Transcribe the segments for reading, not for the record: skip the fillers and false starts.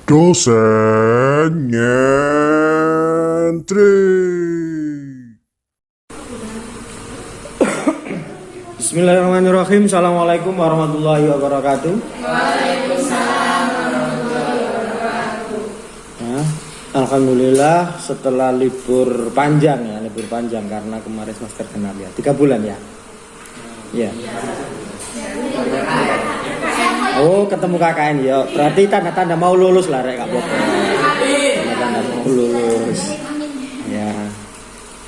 Dosen nyentri. Bismillahirrahmanirrahim. Assalamualaikum warahmatullahi wabarakatuh. Waalaikumsalam warahmatullahi wabarakatuh. Alhamdulillah setelah libur panjang karena kemarin semester genap ya, 3 bulan ya. Ya. Oh, ketemu KKN ya. Berarti tanda-tanda mau lulus lah rek Kak Bobo. Tanda-tanda mau lulus. Ya.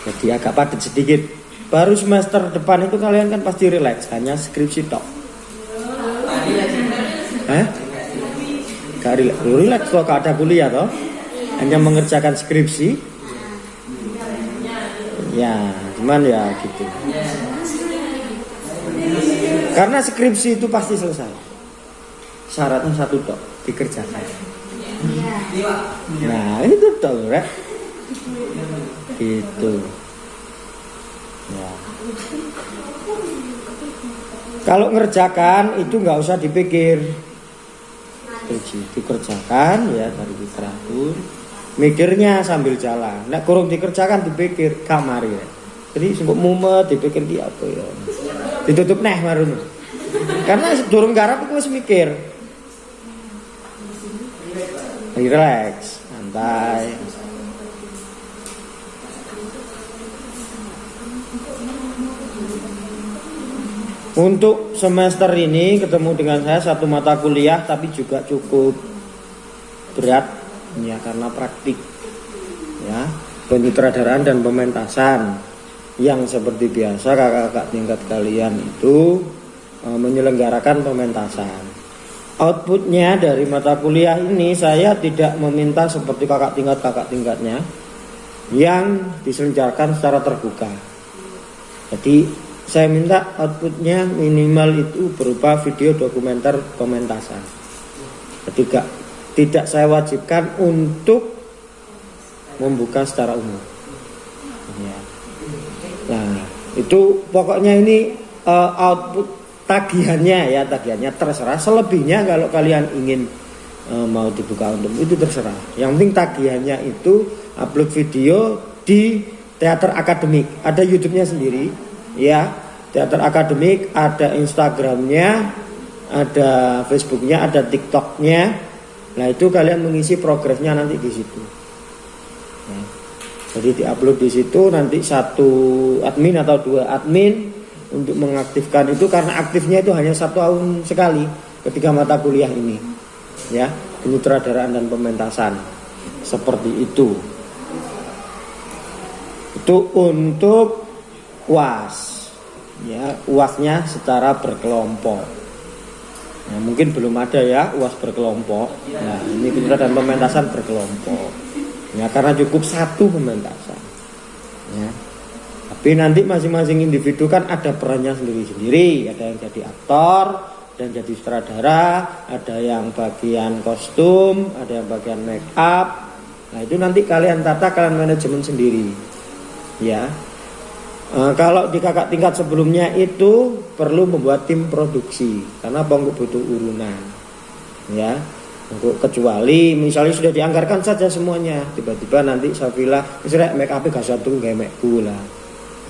Jadi agak padat sedikit. Baru semester depan itu kalian kan pasti relax, hanya skripsi tok. Gak relax toh, gak ada kuliah toh. Hanya mengerjakan skripsi. Ya, cuman ya gitu. Karena skripsi itu pasti selesai. Syaratnya satu tok, dikerjakan. Nah, itu tok, rek. Gitu. Ya. Kalau ngerjakan itu nggak usah dipikir, dikerjakan ya dari literatur. Mikirnya sambil jalan. Nek kurang dikerjakan dipikir kamari ya. Jadi sembuk mumet dipikir di apa ya. Ditutup neh marun. Karena durung garap aku wis mikir. Relax, santai. Untuk semester ini ketemu dengan saya satu mata kuliah tapi juga cukup berat ya karena praktik ya, penyutradaraan dan pementasan yang seperti biasa kakak-kakak tingkat kalian itu menyelenggarakan pementasan. Outputnya dari mata kuliah ini saya tidak meminta seperti kakak tingkatnya yang diselenggarakan secara terbuka. Jadi saya minta outputnya minimal itu berupa video dokumenter pementasan. Ketiga, tidak saya wajibkan untuk membuka secara umum. Ya. Nah, itu pokoknya ini output tagihannya terserah. Selebihnya kalau kalian ingin mau dibuka untuk itu terserah. Yang penting tagihannya itu upload video di Teater Akademik. Ada YouTube-nya sendiri. Ya, Teater Akademik, ada Instagramnya, ada Facebooknya, ada TikToknya. Nah itu kalian mengisi progresnya nanti di situ. Nah, jadi diupload di situ nanti satu admin atau 2 admin untuk mengaktifkan itu karena aktifnya itu hanya 1 tahun sekali ketika mata kuliah ini. Ya, penyutradaraan dan pementasan seperti itu. Itu untuk UAS, ya UASnya secara berkelompok. Nah, mungkin belum ada ya UAS berkelompok. Nah ini kita dan pementasan berkelompok. Ya karena cukup 1 pementasan. Ya. Tapi nanti masing-masing individu kan ada perannya sendiri-sendiri. Ada yang jadi aktor dan jadi sutradara, ada yang bagian kostum, ada yang bagian make up. Nah itu nanti kalian tata, kalian manajemen sendiri. Ya. Kalau di kakak tingkat sebelumnya itu perlu membuat tim produksi karena bangku butuh urunan ya. Kecuali misalnya sudah dianggarkan saja semuanya, tiba-tiba nanti Safila misalnya make up gak satu gak make lah,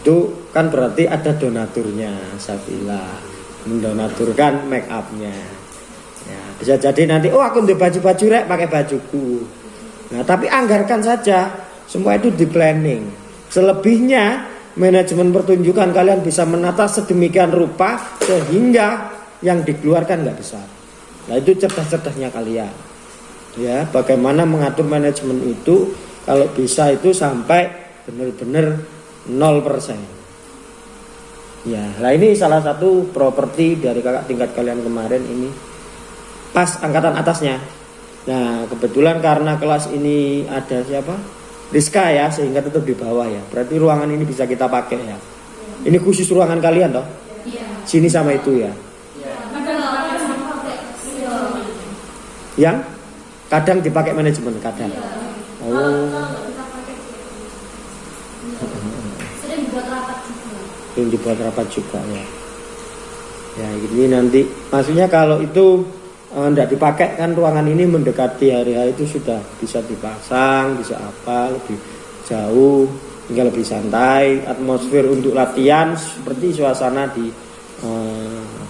itu kan berarti ada donaturnya. Safila mendonaturkan make upnya ya, bisa jadi nanti aku udah baju-baju rek pakai bajuku. Nah tapi anggarkan saja, semua itu di planning. Selebihnya manajemen pertunjukan kalian bisa menata sedemikian rupa sehingga yang dikeluarkan nggak besar. Nah itu cerdas-cerdasnya kalian. Ya, bagaimana mengatur manajemen itu kalau bisa itu sampai benar-benar 0%. Ya, nah ini salah satu properti dari kakak tingkat kalian kemarin ini. Pas angkatan atasnya. Nah kebetulan karena kelas ini ada siapa? Rizka ya, sehingga tetap di bawah ya. Berarti ruangan ini bisa kita pakai ya. Ini khusus ruangan kalian toh? Iya. Sini sama itu ya. Yang kadang dipakai manajemen kadang. Oh. Sering dibuat rapat juga. Sering dibuat rapat juga ya. Ya ini nanti maksudnya kalau itu tidak dipakai kan ruangan ini mendekati hari H itu sudah bisa dipasang, bisa apa lebih jauh, hingga lebih santai, atmosfer untuk latihan seperti suasana di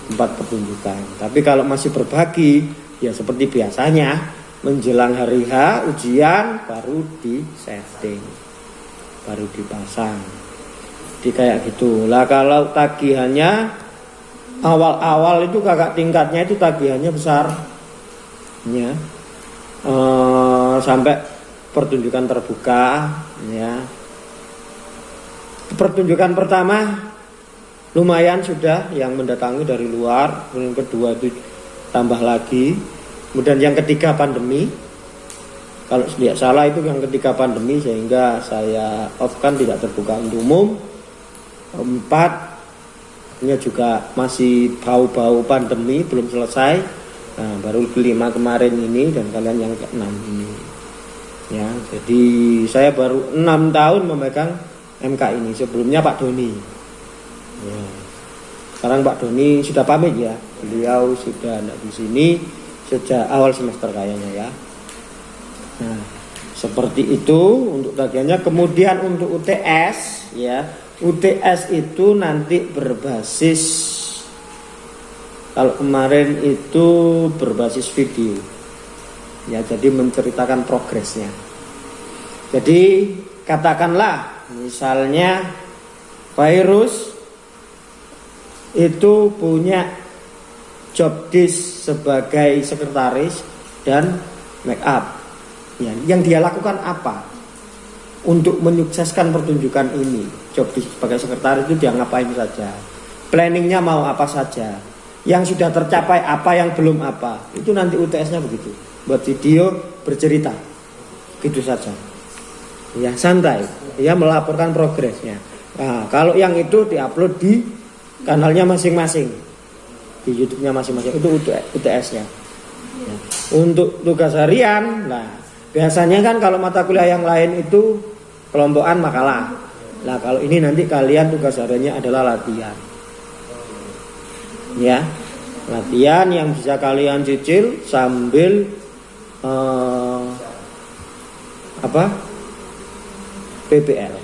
tempat pertunjukan. Tapi kalau masih berbagi ya seperti biasanya menjelang hari H ujian baru di setting, baru dipasang. Jadi kayak gitu. Lah kalau tagihannya awal-awal itu kakak tingkatnya itu tagihannya besar, ya, sampai pertunjukan terbuka, ya. Pertunjukan pertama lumayan sudah yang mendatangi dari luar, kemudian kedua itu tambah lagi, kemudian yang ketiga pandemi. Kalau tidak salah itu yang ketiga pandemi sehingga saya off kan tidak terbuka untuk umum. 4 nya juga masih bau-bau pandemi belum selesai. Nah, baru 5 kemarin ini dan kalian yang ke-6 ini. Ya, jadi saya baru 6 tahun memegang MK ini. Sebelumnya Pak Doni. Ya. Sekarang Pak Doni sudah pamit ya. Beliau sudah tidak di sini sejak awal semester kayaknya ya. Nah, seperti itu untuk tagihannya. Kemudian untuk UTS ya. UTS itu nanti berbasis, kalau kemarin itu berbasis video ya, jadi menceritakan progresnya. Jadi katakanlah misalnya virus itu punya job desk sebagai sekretaris dan make up ya, yang dia lakukan apa untuk menyukseskan pertunjukan ini. Job sebagai sekretaris itu dia ngapain saja, planningnya mau apa saja, yang sudah tercapai apa, yang belum apa, itu nanti UTS-nya begitu. Buat video bercerita gitu saja ya, santai ya, melaporkan progresnya. Nah, kalau yang itu diupload di kanalnya masing-masing, di YouTube-nya masing-masing, itu UTS-nya ya. Untuk tugas harian, nah biasanya kan kalau mata kuliah yang lain itu kelompokan makalah. Nah kalau ini nanti kalian tugas hariannya adalah latihan. Ya, latihan yang bisa kalian cicil sambil PBL.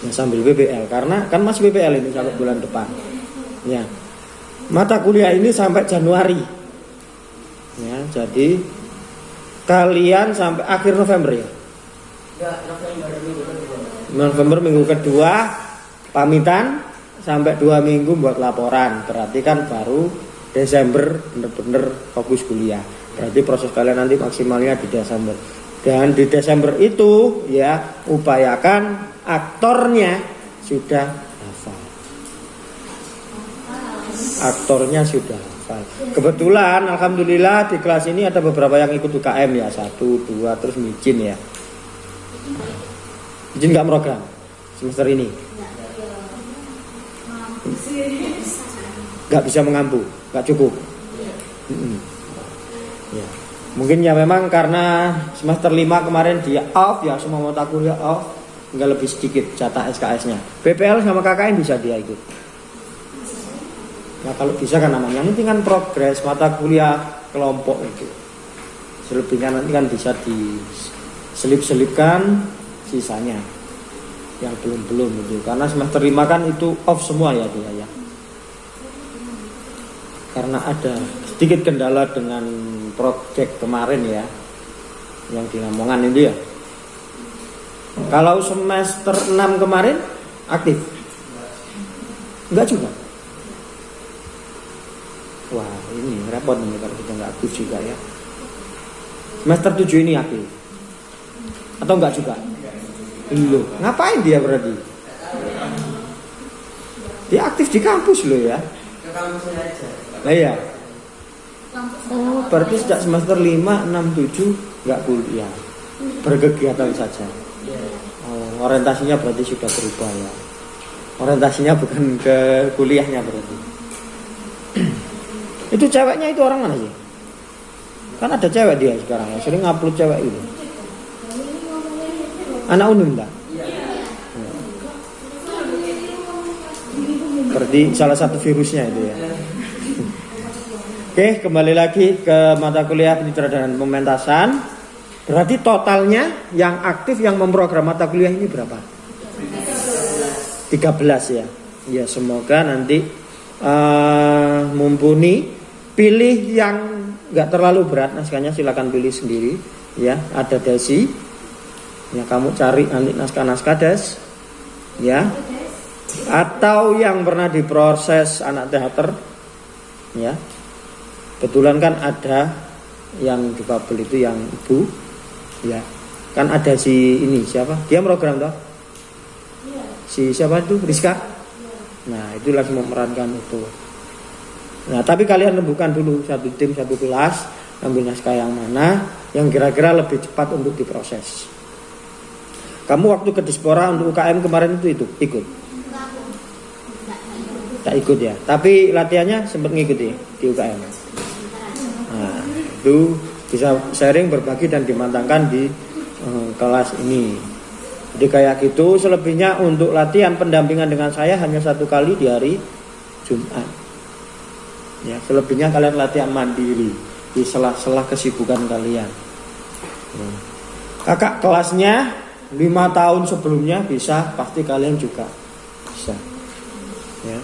Ya, sambil PBL karena kan masih PBL ini sampai bulan depan. Ya. Mata kuliah ini sampai Januari. Ya, jadi kalian sampai akhir November ya. November minggu kedua pamitan sampai 2 minggu buat laporan. Berarti kan baru Desember bener-bener fokus kuliah. Berarti proses kalian nanti maksimalnya di Desember. Dan di Desember itu ya upayakan aktornya sudah hafal. Aktornya sudah hafal. Kebetulan alhamdulillah di kelas ini ada beberapa yang ikut UKM ya, 1, 2 terus micin ya. Izin nggak program semester ini, nggak bisa mengampu, nggak cukup. Ya. Mungkin ya memang karena semester 5 kemarin dia off ya, semua mata kuliah off, nggak lebih sedikit jatah SKS-nya. PPL sama KKN bisa dia ikut. Nah kalau bisa kan namanya nanti kan progres mata kuliah kelompok itu. Selebihnya nanti kan bisa diselip-selipkan sisanya yang belum itu, karena semester 5 kan itu off semua ya dia ya, karena ada sedikit kendala dengan project kemarin ya yang di Lamongan itu ya. Kalau semester 6 kemarin aktif enggak juga. Wah ini repot nih kalau kita nggak aktif juga ya. Semester 7 ini aktif atau enggak juga? Loh, ngapain dia berarti? Dia aktif di kampus loh ya. Ke kampusnya aja. Nah ya. Oh, berarti sejak semester 5, 6, 7 enggak kuliah. Berkegiatan saja. Oh, orientasinya berarti sudah berubah ya. Orientasinya bukan ke kuliahnya berarti. Itu ceweknya itu orang mana sih? Kan ada cewek dia sekarang ya, sering upload cewek itu. Anak Unum tak? Berarti salah satu virusnya itu ya. Oke, kembali lagi ke mata kuliah penyutradaraan pementasan. Berarti totalnya yang aktif yang memprogram mata kuliah ini berapa? 13 ya. Ya, semoga nanti mumpuni. Pilih yang nggak terlalu berat, naskahnya silakan pilih sendiri. Ya, ada dasi. Ya, kamu cari nanti naskah-naskah des. Ya. Atau yang pernah diproses anak teater. Ya. Kebetulan kan ada yang difabel itu yang ibu. Ya. Kan ada si ini siapa? Dia program toh? Si siapa itu? Rizka? Nah, itu lagi memerankan itu. Nah, tapi kalian rembukan dulu satu tim, satu kelas, ambil naskah yang mana yang kira-kira lebih cepat untuk diproses. Kamu waktu ke Dispora untuk UKM kemarin itu ikut? Tak ikut ya. Tapi latihannya sempat ngikuti di UKM. Nah, itu bisa sharing, berbagi dan dimantangkan di kelas ini. Jadi kayak gitu. Selebihnya untuk latihan pendampingan dengan saya hanya 1 kali di hari Jumat. Ya, selebihnya kalian latihan mandiri di sela-sela kesibukan kalian. Kakak kelasnya 5 tahun sebelumnya bisa, pasti kalian juga bisa. Ya.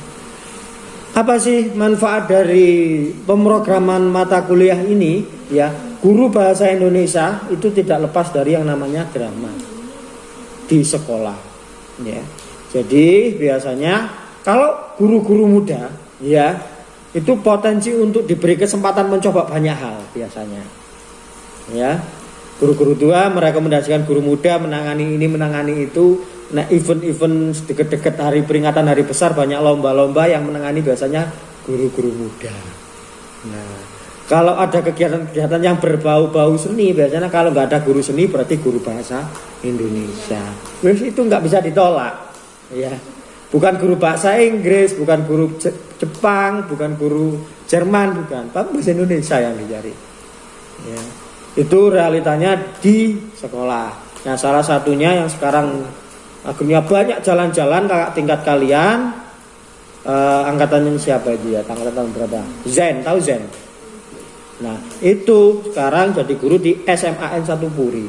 Apa sih manfaat dari pemrograman mata kuliah ini? Ya, guru bahasa Indonesia itu tidak lepas dari yang namanya drama di sekolah. Ya, jadi biasanya kalau guru-guru muda, ya itu potensi untuk diberi kesempatan mencoba banyak hal biasanya. Ya, guru-guru tua merekomendasikan guru muda menangani ini, menangani itu. Nah, event-event deket-deket hari peringatan hari besar banyak lomba-lomba yang menangani biasanya guru-guru muda. Nah, kalau ada kegiatan-kegiatan yang berbau-bau seni, biasanya kalau nggak ada guru seni berarti guru bahasa Indonesia. Terus itu nggak bisa ditolak. Ya. Bukan guru bahasa Inggris, bukan guru Jepang, bukan guru Jerman, bukan. Tapi bahasa Indonesia yang dicari. Ya. Itu realitanya di sekolah. Nah, salah satunya yang sekarang akhirnya banyak jalan-jalan kakak tingkat kalian. Angkatannya siapa itu ya? Angkatan tahun berapa? Zen, tahu Zen? Nah, itu sekarang jadi guru di SMAN 1 Puri.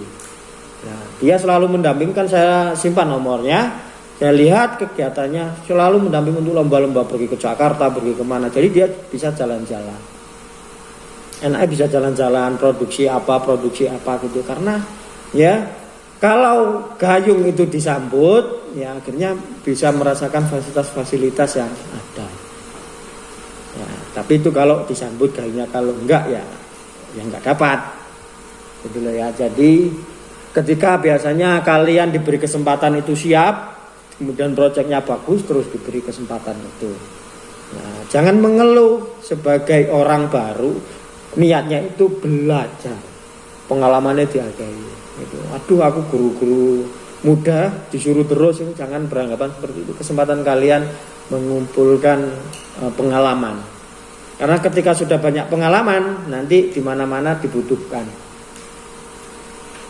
Nah, dia selalu mendampingkan, saya simpan nomornya. Saya lihat kegiatannya selalu mendamping untuk lomba-lomba, pergi ke Jakarta, pergi kemana. Jadi dia bisa jalan-jalan. Enaknya bisa jalan-jalan, produksi apa gitu. Karena ya kalau gayung itu disambut, ya akhirnya bisa merasakan fasilitas-fasilitas yang ada. Ya, tapi itu kalau disambut gayungnya, kalau enggak ya enggak dapat. Gitu loh ya. Jadi ketika biasanya kalian diberi kesempatan itu siap, kemudian proyeknya bagus, terus diberi kesempatan itu. Nah, jangan mengeluh sebagai orang baru, niatnya itu belajar, pengalamannya dihargai. Gitu. Aduh, aku guru-guru muda disuruh terus, itu jangan beranggapan seperti itu. Kesempatan kalian mengumpulkan pengalaman. Karena ketika sudah banyak pengalaman, nanti di mana-mana dibutuhkan.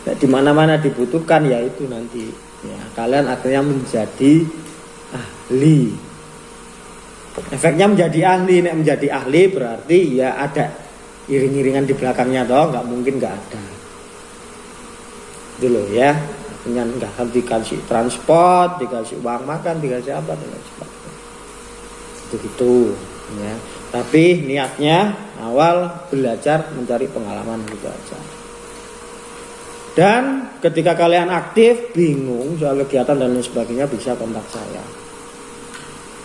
Di mana-mana dibutuhkan, ya itu nanti. Ya, kalian akhirnya menjadi ahli. Efeknya menjadi ahli. Nek menjadi ahli berarti ya ada iring-iringan di belakangnya toh, nggak mungkin nggak ada. Itu loh ya. Dengan nggak harus dikasih transport, dikasih uang makan, dikasih apa dan sebagainya. Itu ya. Tapi niatnya awal belajar, mencari pengalaman gitu aja. Dan ketika kalian aktif, bingung soal kegiatan dan lain sebagainya, bisa kontak saya.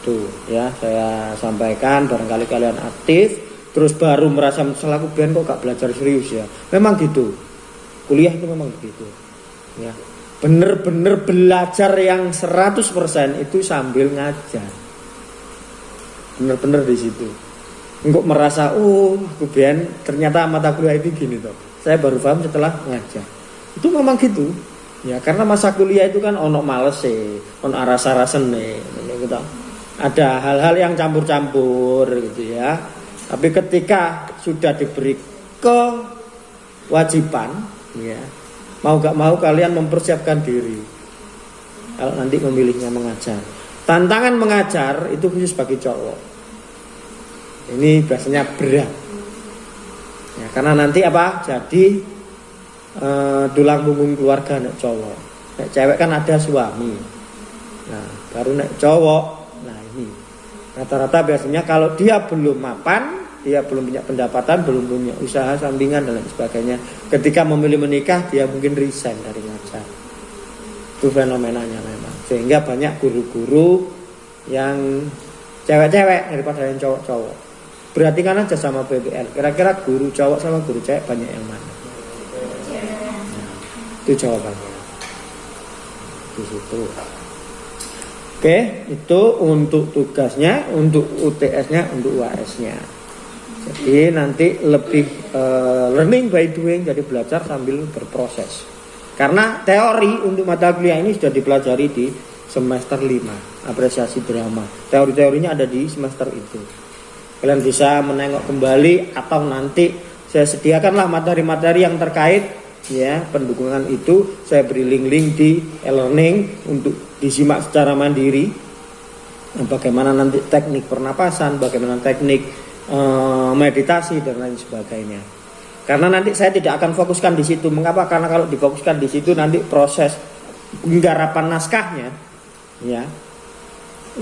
Tuh ya, saya sampaikan barangkali kalian aktif, terus baru merasa selaku Ben kok gak belajar serius ya. Memang gitu. Kuliah itu memang begitu. Ya. Bener-bener belajar yang 100% itu sambil ngajar. Bener-bener di situ. Engkau merasa, aku Ben ternyata mata kuliah itu gini toh. Saya baru paham setelah ngajar. Itu memang gitu. Ya, karena masa kuliah itu kan ono males ono rasa-rasane gitu. Ada hal-hal yang campur-campur gitu ya. Tapi ketika sudah diberi kewajiban ya, mau gak mau kalian mempersiapkan diri. Kalau nanti memilihnya mengajar. Tantangan mengajar itu khusus bagi cowok. Ini biasanya berat. Ya, karena nanti apa? Jadi tulang punggung keluarga nek cowok. Nek cewek kan ada suami. Nah, baru nek cowok. Nah, ini. Rata-rata biasanya kalau dia belum mapan, dia belum punya pendapatan, belum punya usaha sampingan dan lain sebagainya. Ketika memilih menikah, dia mungkin resign dari ngajar. Itu fenomenanya memang. Sehingga banyak guru-guru yang cewek-cewek daripada yang cowok-cowok. Perhatikan aja sama PBL. Kira-kira guru cowok sama guru cewek banyak yang mana? Itu jawabannya. Di situ. Oke, itu untuk tugasnya, untuk UTS-nya, untuk UAS-nya. Jadi nanti lebih learning by doing, jadi belajar sambil berproses. Karena teori untuk mata kuliah ini sudah dipelajari di semester 5, apresiasi drama. Teori-teorinya ada di semester itu. Kalian bisa menengok kembali atau nanti saya sediakanlah materi-materi yang terkait ya pendukungan itu. Saya beri link-link di e-learning untuk disimak secara mandiri. Bagaimana nanti teknik pernapasan, bagaimana teknik meditasi dan lain sebagainya. Karena nanti saya tidak akan fokuskan di situ. Mengapa? Karena kalau difokuskan di situ nanti proses penggarapan naskahnya ya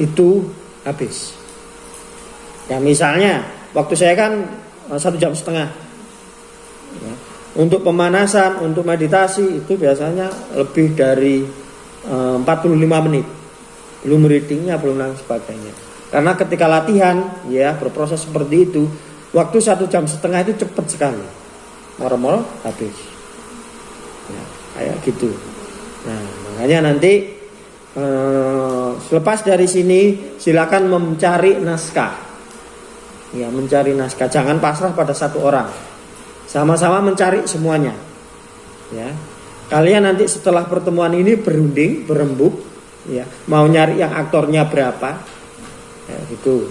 itu habis. Ya misalnya waktu saya kan 1,5 jam ya. Untuk pemanasan, untuk meditasi itu biasanya lebih dari 45 menit. Belum readingnya, belum lain sebagainya. Karena ketika latihan ya berproses seperti itu, waktu 1,5 jam itu cepat sekali. Moro-moro habis. Ya, kayak gitu. Nah, makanya nanti selepas dari sini silakan mencari naskah. Ya, mencari naskah, jangan pasrah pada satu orang. Sama-sama mencari semuanya. Ya. Kalian nanti setelah pertemuan ini berunding, berembuk, ya, mau nyari yang aktornya berapa. Ya, gitu.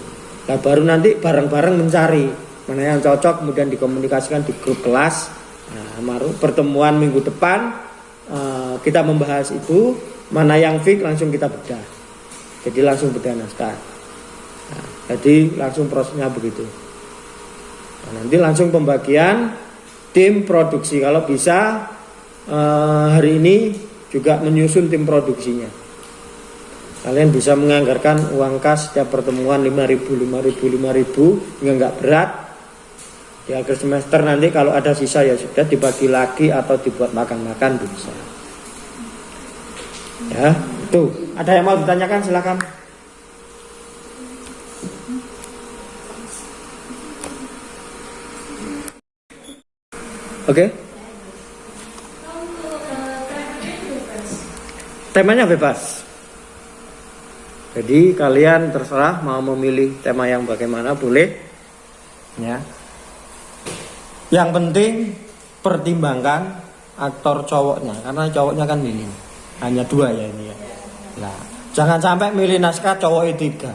Nah, baru nanti bareng-bareng mencari mana yang cocok, kemudian dikomunikasikan di grup kelas. Nah, baru pertemuan minggu depan kita membahas itu, mana yang fix langsung kita bedah. Jadi langsung bedah naskah. Nah, jadi langsung prosesnya begitu. Nah, nanti langsung pembagian tim produksi. Kalau bisa hari ini juga menyusun tim produksinya. Kalian bisa menganggarkan uang kas setiap pertemuan 5.000 hingga nggak berat. Di akhir semester nanti kalau ada sisa ya sudah dibagi lagi atau dibuat makan-makan bisa. Ya, itu. Ada yang mau ditanyakan silakan. Oke. Temanya bebas. Jadi kalian terserah mau memilih tema yang bagaimana boleh. Ya. Yang penting pertimbangkan aktor cowoknya, karena cowoknya kan ini hanya 2 ya ini ya. Nah, jangan sampai milih naskah cowoknya 3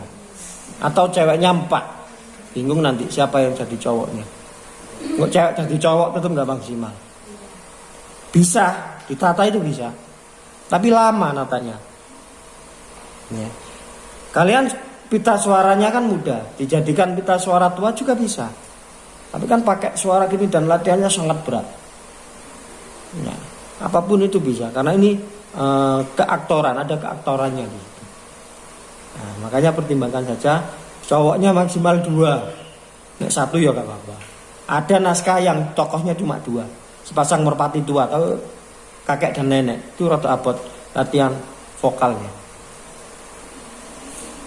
atau ceweknya 4. Bingung nanti siapa yang jadi cowoknya. Kok cewek jadi cowok tetap nggak maksimal. Bisa ditata itu bisa, tapi lama natanya. Ya. Kalian pita suaranya kan mudah, dijadikan pita suara tua juga bisa. Tapi kan pakai suara gini dan latihannya sangat berat. Ya, apapun itu bisa, karena ini keaktoran, ada keaktorannya gitu. Nah, makanya pertimbangkan saja, cowoknya maksimal 2. Nek 1 ya gak apa-apa. Ada naskah yang tokohnya cuma 2, sepasang merpati tua atau kakek dan nenek, itu rada abot latihan vokalnya.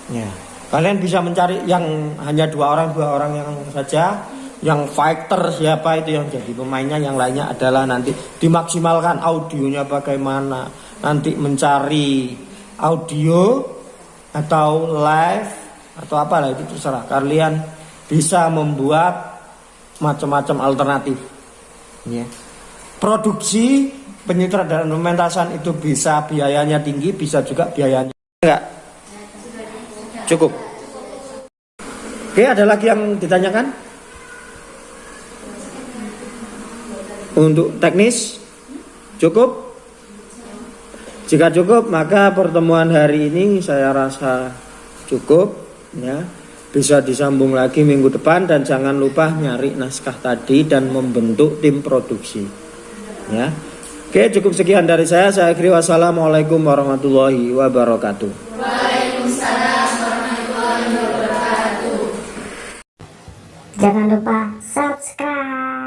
Ya, kalian bisa mencari yang hanya 2 orang yang saja. Yang fighter siapa itu yang jadi pemainnya, yang lainnya adalah nanti dimaksimalkan audionya bagaimana, nanti mencari audio atau live atau apalah itu terserah. Kalian bisa membuat macam-macam alternatif. Ya. Produksi penyutradaraan pementasan itu bisa biayanya tinggi, bisa juga biayanya enggak. Cukup. Oke, ada lagi yang ditanyakan? Untuk teknis cukup? Jika cukup maka pertemuan hari ini saya rasa cukup ya. bisa disambung lagi minggu depan, dan jangan lupa nyari naskah tadi dan membentuk tim produksi. Ya. Oke, cukup sekian dari saya. Saya akhiri, wassalamualaikum warahmatullahi wabarakatuh. Waalaikumsalam warahmatullahi wabarakatuh. Jangan lupa subscribe.